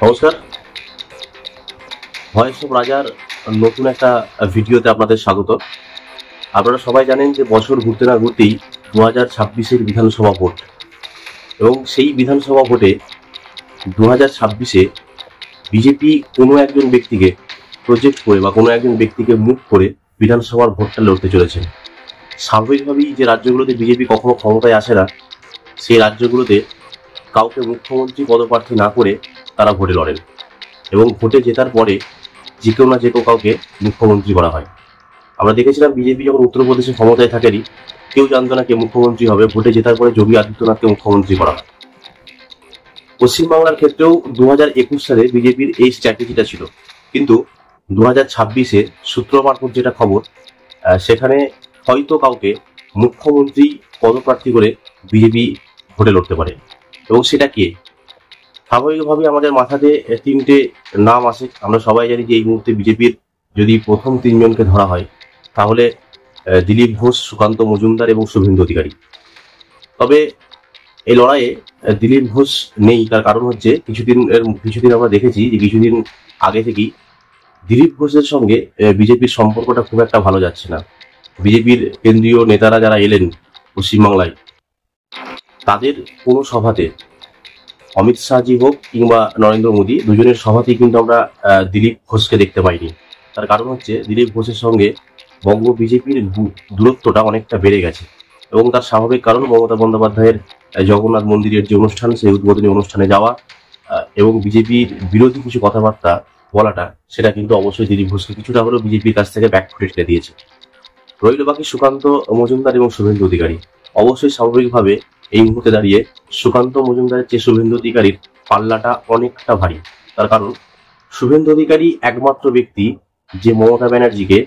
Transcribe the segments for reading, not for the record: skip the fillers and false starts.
নমস্কার। Voice of রাজার নতুন একটা ভিডিওতে আপনাদের স্বাগত। আপনারা সবাই জানেন যে বছর ঘুরতে না ঘুরতেই 2026-এর বিধানসভা ভোট, এবং সেই বিধানসভা ভোটে 2026-এ বিজেপি কোনো একজন ব্যক্তিকে প্রজেক্ট করে বা কোনো একজন ব্যক্তিকে মুখ করে বিধানসভার ভোটটা লড়তে চলেছেন। স্বাভাবিকভাবেই যে রাজ্যগুলোতে বিজেপি কখনো ক্ষমতায় আসে না, সেই রাজ্যগুলোতে কাউকে মুখ্যমন্ত্রী পদপ্রার্থী না করে তারা ভোটে লড়েন, এবং ভোটে জেতার পরে যে কেউ না যে কেউ কাউকে মুখ্যমন্ত্রী করা হয়। আমরা দেখেছিলাম বিজেপি যখন উত্তরপ্রদেশে ক্ষমতায় থাকেনি, কেউ জানতো না কে মুখ্যমন্ত্রী হবে। ভোটে জেতার পরে যোগী আদিত্যনাথকে মুখ্যমন্ত্রী করা হয়। পশ্চিমবাংলার ক্ষেত্রেও 2021 সালে বিজেপির এই স্ট্র্যাটেজিটা ছিল, কিন্তু 2026-এ সূত্র মারফত যেটা খবর, সেখানে হয়তো কাউকে মুখ্যমন্ত্রী পদপ্রার্থী করে বিজেপি ভোটে লড়তে পারে। এবং সেটা কে? স্বাভাবিকভাবে আমাদের মাথাতে তিনটে নাম আসে। আমরা সবাই জানি যে এই মুহূর্তে বিজেপির যদি প্রথম তিনজনকে ধরা হয়, তাহলে দিলীপ ঘোষ, সুকান্ত মজুমদার এবং শুভেন্দু অধিকারী। তবে এই লড়াইয়ে দিলীপ ঘোষ নেই, তার কারণ হচ্ছে কিছুদিন আমরা দেখেছি যে কিছুদিন আগে থেকেই দিলীপ ঘোষের সঙ্গে বিজেপির সম্পর্কটা খুব একটা ভালো যাচ্ছে না। বিজেপির কেন্দ্রীয় নেতারা যারা এলেন পশ্চিমবাংলায়, তাদের কোনো সভাতে, অমিত শাহজি হোক কিংবা নরেন্দ্র মোদী, দুজনের সভাতেই কিন্তু আমরা দিলীপ ঘোষকে দেখতে পাইনি। তার কারণ হচ্ছে দিলীপ ঘোষের সঙ্গে বঙ্গ বিজেপির দূরত্বটা অনেকটা বেড়ে গেছে, এবং তার স্বাভাবিক কারণ মমতা বন্দ্যোপাধ্যায়ের জগন্নাথ মন্দিরের যে অনুষ্ঠান, সেই উদ্বোধনী অনুষ্ঠানে যাওয়া এবং বিজেপির বিরোধী কিছু কথাবার্তা বলাটা, সেটা কিন্তু অবশ্যই দিলীপ ঘোষকে কিছুটা হলেও বিজেপির কাছ থেকে ব্যাকফুটে ঠেলে দিয়েছে। রইল বাকি সুকান্ত মজুমদার এবং শুভেন্দু অধিকারী। অবশ্যই স্বাভাবিকভাবে এই মুহূর্তে দাঁড়িয়ে সুকান্ত মজুমদারের চেয়ে শুভেন্দু অধিকারীর পাল্লাটা অনেকটা ভারী। তার কারণ শুভেন্দু অধিকারী একমাত্র ব্যক্তি যে মমতা ব্যানার্জিকে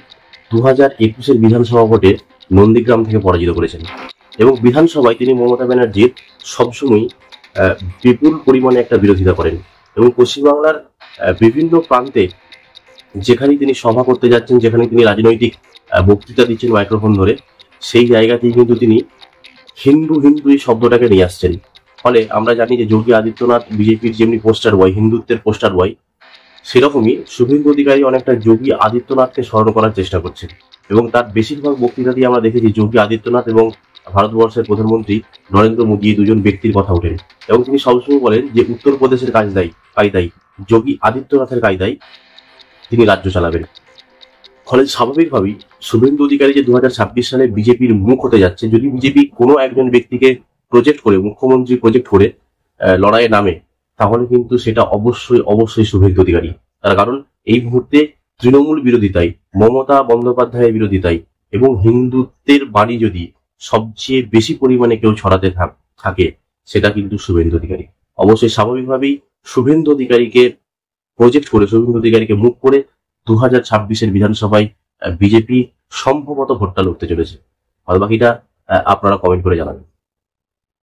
2021-এর বিধানসভা ভোটে নন্দীগ্রাম থেকে পরাজিত করেছেন, এবং বিধানসভায় তিনি মমতা ব্যানার্জির সবসময় বিপুল পরিমাণে একটা বিরোধিতা করেন। এবং পশ্চিমবাংলার বিভিন্ন প্রান্তে যেখানেই তিনি সভা করতে যাচ্ছেন, যেখানে তিনি রাজনৈতিক বক্তৃতা দিচ্ছেন মাইক্রোফোন ধরে, সেই জায়গাতেই কিন্তু তিনি হিন্দু হিন্দু এই শব্দটাকে নিয়ে আসছেন। ফলে আমরা জানি যে যোগী আদিত্যনাথ বিজেপির যেমনি পোস্টার বয়, হিন্দুত্বের পোস্টার বয়, সেরকমই শুভেন্দু অধিকারী অনেকটা যোগী আদিত্যনাথকে স্মরণ করার চেষ্টা করছেন। এবং তার বেশিরভাগ বক্তৃতা দিয়ে আমরা দেখেছি যোগী আদিত্যনাথ এবং ভারতবর্ষের প্রধানমন্ত্রী নরেন্দ্র মোদী, এই দুজন ব্যক্তির কথা ওঠেন, এবং তিনি সবসময় বলেন যে উত্তরপ্রদেশের কায়দায়, যোগী আদিত্যনাথের কায়দায় তিনি রাজ্য চালাবেন। ফলে স্বাভাবিকভাবেই শুভেন্দু অধিকারী যে 2026 সালে বিজেপির মুখ হতে যাচ্ছে, যদি বিজেপি কোনো একজন ব্যক্তিকে প্রজেক্ট করে, মুখ্যমন্ত্রী প্রজেক্ট করে লড়াইয়ে নামে, তাহলে কিন্তু সেটা অবশ্যই শুভেন্দু অধিকারী। তার কারণ এই মুহূর্তে তৃণমূল বিরোধিতায়, মমতা বন্দ্যোপাধ্যায়ের বিরোধিতায় এবং হিন্দুত্বের বাণী যদি সবচেয়ে বেশি পরিমাণে কেউ ছড়াতে থাকে, সেটা কিন্তু শুভেন্দু অধিকারী। অবশ্যই স্বাভাবিকভাবেই শুভেন্দু অধিকারীকে প্রজেক্ট করে, শুভেন্দু অধিকারীকে মুখ করে 2026-এর বিধানসভায় বিজেপি সম্ভবত ভোটটা লড়তে চলেছে। আর বাকিটা আপনারা কমেন্ট করে জানাবেন।